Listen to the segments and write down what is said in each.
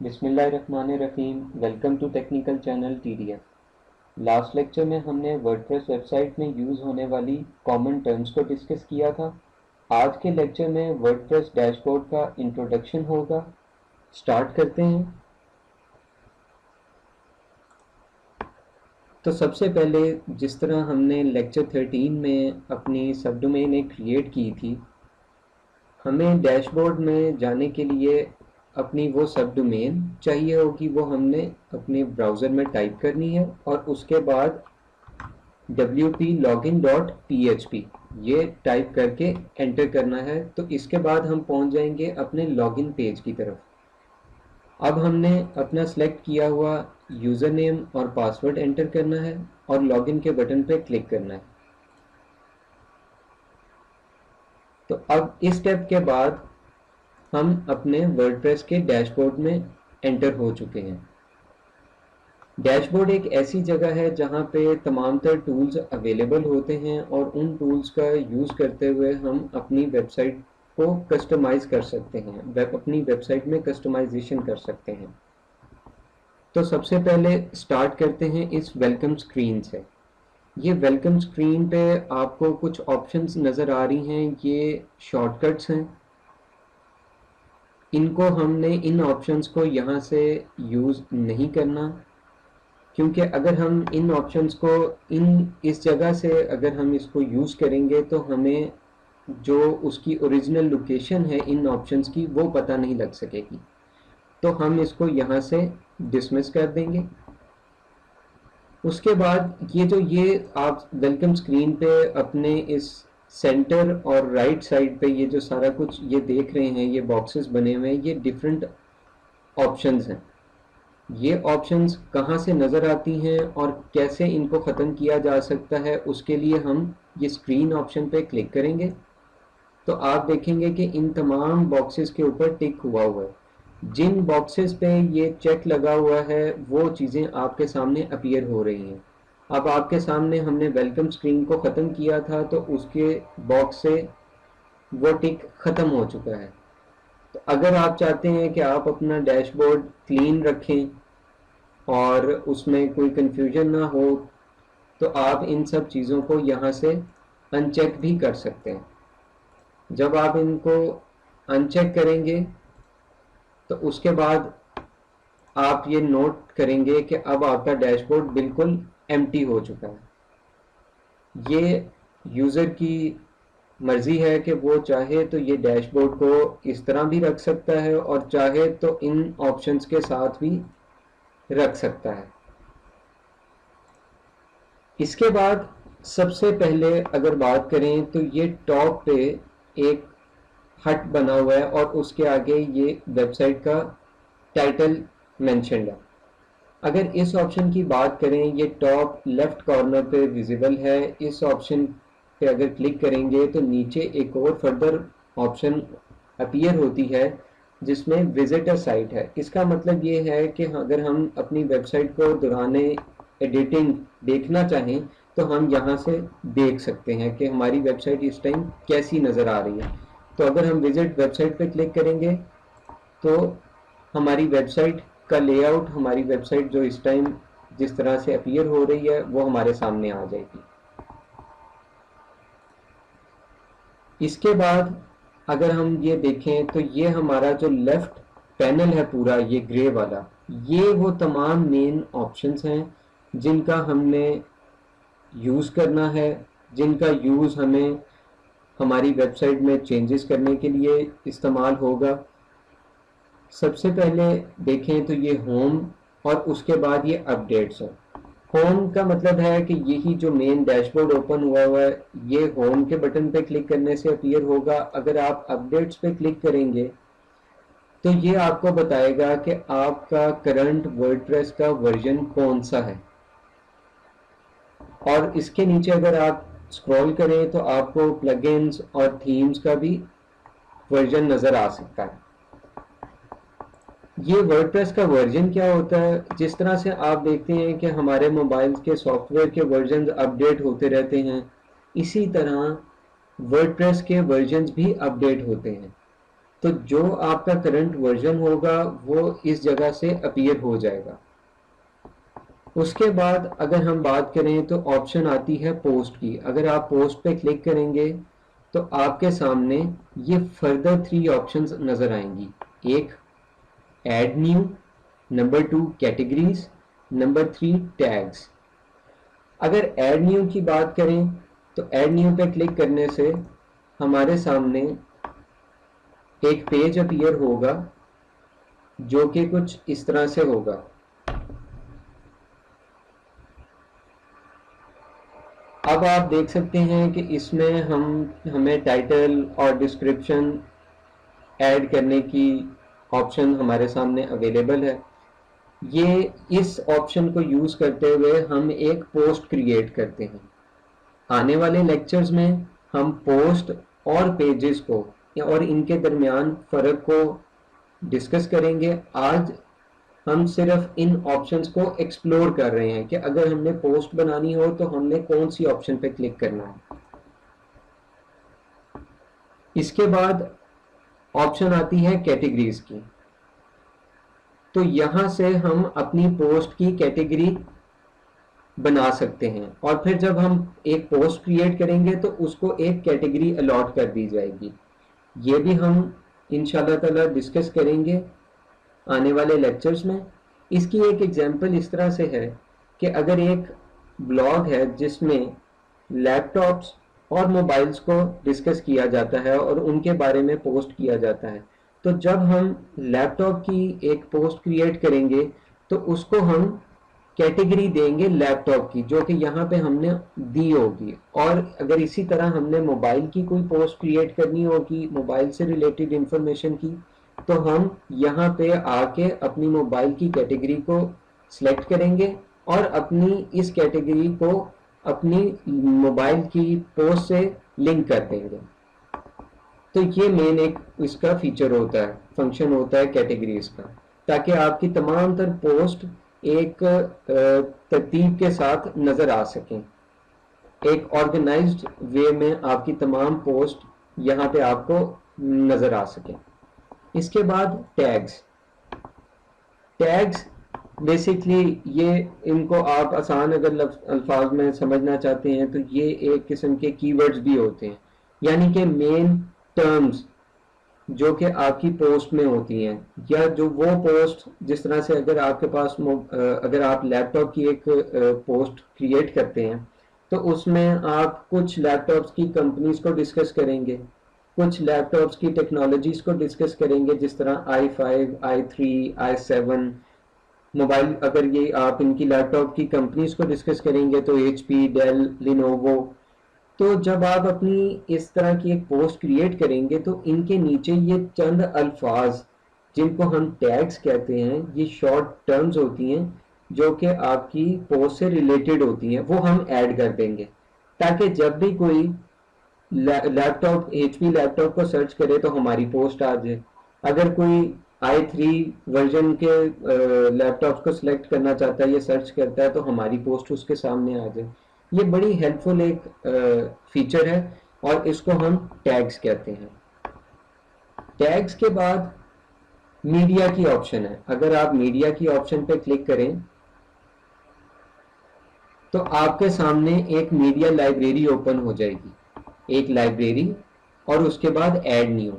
बिस्मिल्लाहिर्रहमानिर्रहीम। Welcome to technical channel TDF। Last lecture में हमने वर्डप्रेस वेबसाइट में यूज़ होने वाली कॉमन टर्म्स को डिस्कस किया था। आज के लेक्चर में वर्डप्रेस डैशबोर्ड का इंट्रोडक्शन होगा। स्टार्ट करते हैं। तो सबसे पहले जिस तरह हमने लेक्चर 13 में अपनी सब डोमेन एक क्रिएट की थी, हमें डैशबोर्ड में जाने के लिए अपनी वो सब डोमेन चाहिए होगी, वो हमने अपने ब्राउज़र में टाइप करनी है और उसके बाद wp-login.php ये टाइप करके एंटर करना है। तो इसके बाद हम पहुंच जाएंगे अपने लॉगिन पेज की तरफ। अब हमने अपना सेलेक्ट किया हुआ यूज़र नेम और पासवर्ड एंटर करना है और लॉगिन के बटन पर क्लिक करना है। तो अब इस स्टेप के बाद हम अपने वर्डप्रेस के डैशबोर्ड में एंटर हो चुके हैं। डैशबोर्ड एक ऐसी जगह है जहां पे तमाम तर टूल्स अवेलेबल होते हैं और उन टूल्स का यूज़ करते हुए हम अपनी वेबसाइट को कस्टमाइज़ कर सकते हैं, अपनी वेबसाइट में कस्टमाइजेशन कर सकते हैं। तो सबसे पहले स्टार्ट करते हैं इस वेलकम स्क्रीन से। ये वेलकम स्क्रीन पे आपको कुछ ऑप्शंस नज़र आ रही हैं, ये शॉर्टकट्स हैं। इनको हमने इन ऑप्शंस को यहाँ से यूज़ नहीं करना, क्योंकि अगर हम इन ऑप्शंस को इस जगह से अगर हम इसको यूज़ करेंगे तो हमें जो उसकी ओरिजिनल लोकेशन है इन ऑप्शंस की वो पता नहीं लग सकेगी। तो हम इसको यहाँ से डिसमिस कर देंगे। उसके बाद ये आप वेलकम स्क्रीन पे अपने इस सेंटर और राइट साइड पे ये जो सारा कुछ ये देख रहे हैं, ये बॉक्सेस बने हुए हैं, ये डिफरेंट ऑप्शंस हैं। ये ऑप्शंस कहाँ से नज़र आती हैं और कैसे इनको ख़त्म किया जा सकता है, उसके लिए हम ये स्क्रीन ऑप्शन पे क्लिक करेंगे तो आप देखेंगे कि इन तमाम बॉक्सेस के ऊपर टिक हुआ है। जिन बॉक्सेस पे ये चेक लगा हुआ है वो चीज़ें आपके सामने अपीयर हो रही हैं। अब आपके सामने हमने वेलकम स्क्रीन को ख़त्म किया था तो उसके बॉक्स से वो टिक ख़त्म हो चुका है। तो अगर आप चाहते हैं कि आप अपना डैशबोर्ड क्लीन रखें और उसमें कोई कंफ्यूजन ना हो, तो आप इन सब चीज़ों को यहाँ से अनचेक भी कर सकते हैं। जब आप इनको अनचेक करेंगे तो उसके बाद आप ये नोट करेंगे कि अब आपका डैशबोर्ड बिल्कुल एम्प्टी हो चुका है। ये यूज़र की मर्ज़ी है कि वो चाहे तो ये डैशबोर्ड को इस तरह भी रख सकता है और चाहे तो इन ऑप्शंस के साथ भी रख सकता है। इसके बाद सबसे पहले अगर बात करें तो ये टॉप पे एक हट बना हुआ है और उसके आगे ये वेबसाइट का टाइटल मेंशन्ड है। अगर इस ऑप्शन की बात करें, ये टॉप लेफ्ट कॉर्नर पे विजिबल है। इस ऑप्शन पे अगर क्लिक करेंगे तो नीचे एक और फर्दर ऑप्शन अपीयर होती है जिसमें विजिटर साइट है। इसका मतलब ये है कि अगर हम अपनी वेबसाइट को दौरान एडिटिंग देखना चाहें तो हम यहाँ से देख सकते हैं कि हमारी वेबसाइट इस टाइम कैसी नज़र आ रही है। तो अगर हम विजिट वेबसाइट पे क्लिक करेंगे तो हमारी वेबसाइट का लेआउट, हमारी वेबसाइट जो इस टाइम जिस तरह से अपीयर हो रही है वो हमारे सामने आ जाएगी। इसके बाद अगर हम ये देखें तो ये हमारा जो लेफ्ट पैनल है पूरा ये ग्रे वाला, ये वो तमाम मेन ऑप्शंस हैं जिनका हमने यूज़ करना है, जिनका यूज़ हमें हमारी वेबसाइट में चेंजेस करने के लिए इस्तेमाल होगा। सबसे पहले देखें तो ये होम और उसके बाद ये अपडेट्स है। होम का मतलब है कि यही जो मेन डैशबोर्ड ओपन हुआ है ये होम के बटन पे क्लिक करने से अपीयर होगा। अगर आप अपडेट्स पे क्लिक करेंगे तो ये आपको बताएगा कि आपका करंट वर्डप्रेस का वर्जन कौन सा है, और इसके नीचे अगर आप स्क्रॉल करें तो आपको प्लगइन्स और थीम्स का भी वर्जन नज़र आ सकता है। ये वर्डप्रेस का वर्जन क्या होता है, जिस तरह से आप देखते हैं कि हमारे मोबाइल्स के सॉफ्टवेयर के वर्जन अपडेट होते रहते हैं, इसी तरह वर्डप्रेस के वर्जन्स भी अपडेट होते हैं। तो जो आपका करंट वर्जन होगा वो इस जगह से अपीयर हो जाएगा। उसके बाद अगर हम बात करें तो ऑप्शन आती है पोस्ट की। अगर आप पोस्ट पे क्लिक करेंगे तो आपके सामने ये फर्दर 3 ऑप्शंस नज़र आएंगी। एक add new, number 2 categories, number 3 tags. अगर ऐड न्यू की बात करें तो ऐड न्यू पे क्लिक करने से हमारे सामने एक पेज अपीयर होगा जो कि कुछ इस तरह से होगा। अब आप देख सकते हैं कि इसमें हमें टाइटल और डिस्क्रिप्शन ऐड करने की ऑप्शन हमारे सामने अवेलेबल है। ये इस ऑप्शन को यूज़ करते हुए हम एक पोस्ट क्रिएट करते हैं। आने वाले लेक्चर्स में हम पोस्ट और पेजेस को और इनके दरमियान फ़र्क को डिस्कस करेंगे। आज हम सिर्फ इन ऑप्शंस को एक्सप्लोर कर रहे हैं कि अगर हमने पोस्ट बनानी हो तो हमने कौन सी ऑप्शन पे क्लिक करना है। इसके बाद ऑप्शन आती है कैटेगरीज की। तो यहां से हम अपनी पोस्ट की कैटेगरी बना सकते हैं और फिर जब हम एक पोस्ट क्रिएट करेंगे तो उसको एक कैटेगरी अलॉट कर दी जाएगी। ये भी हम इंशाल्लाह ताला डिस्कस करेंगे आने वाले लेक्चर्स में। इसकी एक एग्जांपल इस तरह से है कि अगर एक ब्लॉग है जिसमें लैपटॉप्स और मोबाइल्स को डिस्कस किया जाता है और उनके बारे में पोस्ट किया जाता है, तो जब हम लैपटॉप की एक पोस्ट क्रिएट करेंगे तो उसको हम कैटेगरी देंगे लैपटॉप की, जो कि यहाँ पे हमने दी होगी। और अगर इसी तरह हमने मोबाइल की कोई पोस्ट क्रिएट करनी होगी, मोबाइल से रिलेटेड इंफॉर्मेशन की, तो हम यहाँ पे आके अपनी मोबाइल की कैटेगरी को सिलेक्ट करेंगे और अपनी इस कैटेगरी को अपनी मोबाइल की पोस्ट से लिंक कर देंगे। तो ये मेन एक इसका फीचर होता है, फंक्शन होता है कैटेगरीज का, ताकि आपकी तमाम तर पोस्ट एक तरतीब के साथ नज़र आ सकें। एक ऑर्गेनाइज्ड वे में आपकी तमाम पोस्ट यहाँ पे आपको नज़र आ सकें। इसके बाद टैग्स। टैग्स बेसिकली ये इनको आप आसान अगर अल्फाज में समझना चाहते हैं तो ये एक किस्म के कीवर्ड्स भी होते हैं, यानी कि मेन टर्म्स जो कि आपकी पोस्ट में होती हैं, या जो वो पोस्ट जिस तरह से अगर आपके पास अगर आप लैपटॉप की एक पोस्ट क्रिएट करते हैं तो उसमें आप कुछ लैपटॉप्स की कंपनीज को डिस्कस करेंगे, कुछ लैपटॉप्स की टेक्नोलॉजीज को डिस्कस करेंगे, जिस तरह i5, i3, i7 मोबाइल। अगर ये आप इनकी लैपटॉप की कंपनीज को डिस्कस करेंगे तो HP, डेल, लिनोवो। तो जब आप अपनी इस तरह की एक पोस्ट क्रिएट करेंगे तो इनके नीचे ये चंद अल्फाज जिनको हम टैग्स कहते हैं, ये शॉर्ट टर्म्स होती हैं जो कि आपकी पोस्ट से रिलेटेड होती हैं, वो हम ऐड कर देंगे ताकि जब भी कोई लैपटॉप HP लैपटॉप को सर्च करे तो हमारी पोस्ट आ जाए। अगर कोई i3 वर्जन के लैपटॉप्स को सिलेक्ट करना चाहता है, ये सर्च करता है, तो हमारी पोस्ट उसके सामने आ जाए। ये बड़ी हेल्पफुल एक फीचर है और इसको हम टैग्स कहते हैं। टैग्स के बाद मीडिया की ऑप्शन है। अगर आप मीडिया की ऑप्शन पे क्लिक करें तो आपके सामने एक मीडिया लाइब्रेरी ओपन हो जाएगी, एक लाइब्रेरी, और उसके बाद ऐड न्यू।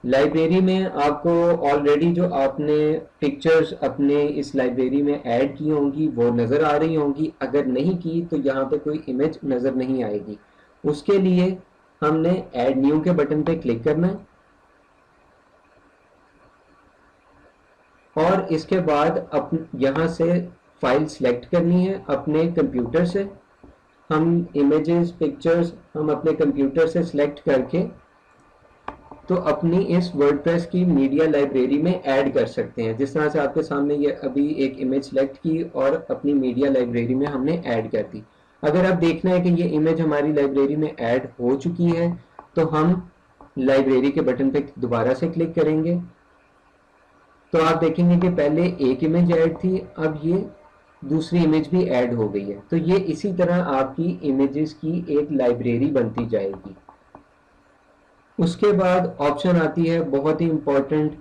लाइब्रेरी में आपको ऑलरेडी जो आपने पिक्चर्स अपने इस लाइब्रेरी में ऐड की होंगी वो नज़र आ रही होंगी। अगर नहीं की तो यहाँ पे कोई इमेज नज़र नहीं आएगी। उसके लिए हमने ऐड न्यू के बटन पे क्लिक करना है और इसके बाद यहाँ से फाइल सिलेक्ट करनी है अपने कंप्यूटर से। हम इमेजेस, पिक्चर्स हम अपने कंप्यूटर से सिलेक्ट करके तो अपनी इस वर्डप्रेस की मीडिया लाइब्रेरी में ऐड कर सकते हैं। जिस तरह से आपके सामने ये अभी एक इमेज सेलेक्ट की और अपनी मीडिया लाइब्रेरी में हमने ऐड कर दी। अगर आप देखना है कि ये इमेज हमारी लाइब्रेरी में ऐड हो चुकी है तो हम लाइब्रेरी के बटन पे दोबारा से क्लिक करेंगे तो आप देखेंगे कि पहले एक इमेज ऐड थी, अब ये दूसरी इमेज भी ऐड हो गई है। तो ये इसी तरह आपकी इमेजेस की एक लाइब्रेरी बनती जाएगी। उसके बाद ऑप्शन आती है बहुत ही इंपॉर्टेंट,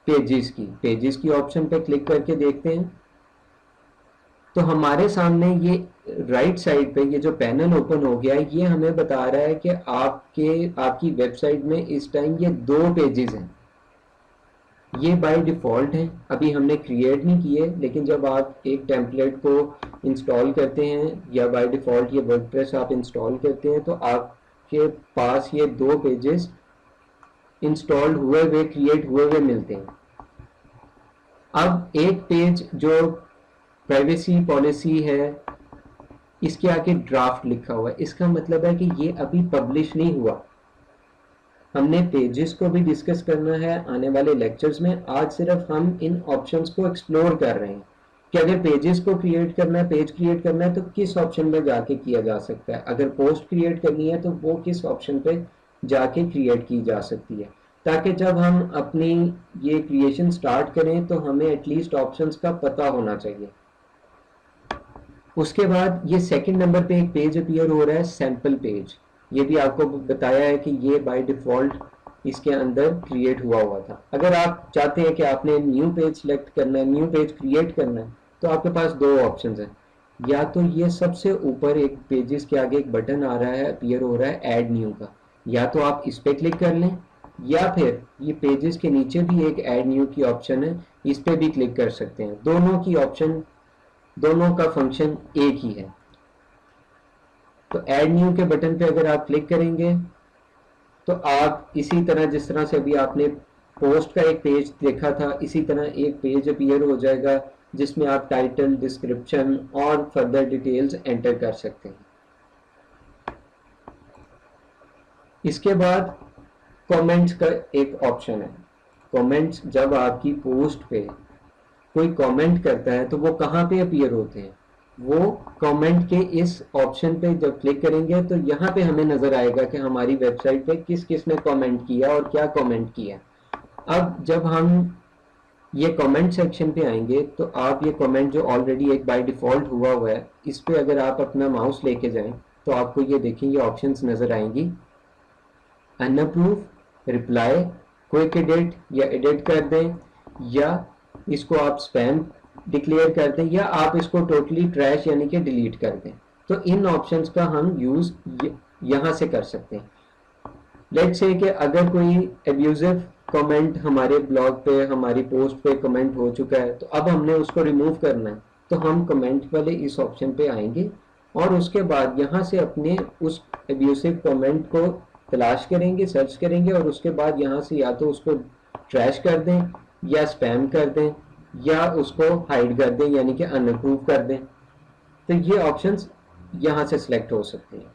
पेजेस की ऑप्शन पे क्लिक करके देखते हैं तो हमारे सामने ये राइट साइड पे ये जो पैनल ओपन हो गया है ये हमें बता रहा है कि आपकी वेबसाइट में इस टाइम ये 2 पेजेस हैं। ये बाय डिफ़ॉल्ट हैं, अभी हमने क्रिएट नहीं किए, लेकिन जब आप एक टेम्पलेट को इंस्टॉल करते हैं या बाय डिफ़ॉल्ट ये वर्डप्रेस आप इंस्टॉल करते हैं तो आपके पास ये 2 पेजेस इंस्टॉल्ड हुए हुए क्रिएट हुए हुए मिलते हैं। अब एक पेज जो प्राइवेसी पॉलिसी है इसके आगे ड्राफ्ट लिखा हुआ है, इसका मतलब है कि ये अभी पब्लिश नहीं हुआ। हमने पेजेस को भी डिस्कस करना है आने वाले लेक्चर्स में, आज सिर्फ हम इन ऑप्शंस को एक्सप्लोर कर रहे हैं कि अगर पेजेस को क्रिएट करना है, पेज क्रिएट करना है तो किस ऑप्शन में जाके किया जा सकता है, अगर पोस्ट क्रिएट करनी है तो वो किस ऑप्शन पे जाके क्रिएट की जा सकती है, ताकि जब हम अपनी ये क्रिएशन स्टार्ट करें तो हमें एटलीस्ट ऑप्शंस का पता होना चाहिए। उसके बाद ये सेकंड नंबर पे एक पेज अपीयर हो रहा है, सैंपल पेज। ये भी आपको बताया है कि ये बाय डिफ़ॉल्ट इसके अंदर क्रिएट हुआ था। अगर आप चाहते हैं कि आपने न्यू पेज सेलेक्ट करना है, न्यू पेज क्रिएट करना है, तो आपके पास 2 ऑप्शंस हैं। या तो ये सबसे ऊपर एक पेजेस के आगे एक बटन आ रहा है, अपीयर हो रहा है ऐड न्यू का, या तो आप इस पे क्लिक कर लें, या फिर ये पेजेस के नीचे भी एक ऐड न्यू की ऑप्शन है, इस पे भी क्लिक कर सकते हैं। दोनों का फंक्शन एक ही है। तो ऐड न्यू के बटन पे अगर आप क्लिक करेंगे तो आप इसी तरह जिस तरह से अभी आपने पोस्ट का एक पेज देखा था, इसी तरह एक पेज अपीयर हो जाएगा जिसमें आप टाइटल, डिस्क्रिप्शन और फर्दर डिटेल्स एंटर कर सकते हैं। इसके बाद कमेंट्स का एक ऑप्शन है। कमेंट्स, जब आपकी पोस्ट पे कोई कमेंट करता है तो वो कहाँ पे अपीयर होते हैं, वो कमेंट के इस ऑप्शन पे जब क्लिक करेंगे तो यहाँ पे हमें नजर आएगा कि हमारी वेबसाइट पे किस किस ने कमेंट किया और क्या कमेंट किया। अब जब हम ये कमेंट सेक्शन पे आएंगे तो आप ये कमेंट जो ऑलरेडी एक बाय डिफ़ॉल्ट हुआ है इस पे अगर आप अपना माउस लेके जाएं तो आपको ये देखें ये ऑप्शंस नजर आएंगी, अनअप्रूव, रिप्लाई, क्विक एडिट या एडिट कर दें, या इसको आप स्पैम डिक्लेयर कर दें, या आप इसको टोटली ट्रैश यानी कि डिलीट कर दें। तो इन ऑप्शंस का हम यूज यहाँ से कर सकते हैं। लेट्स से कि अगर कोई एब्यूजिव कमेंट हमारे ब्लॉग पे, हमारी पोस्ट पे कमेंट हो चुका है तो अब हमने उसको रिमूव करना है, तो हम कमेंट वाले इस ऑप्शन पे आएंगे और उसके बाद यहाँ से अपने उस एब्यूसिव कमेंट को तलाश करेंगे, सर्च करेंगे और उसके बाद यहाँ से या तो उसको ट्रैश कर दें या स्पैम कर दें या उसको हाइड कर दें यानी कि अनअप्रूव कर दें। तो ये ऑप्शंस यहाँ से सिलेक्ट हो सकते हैं।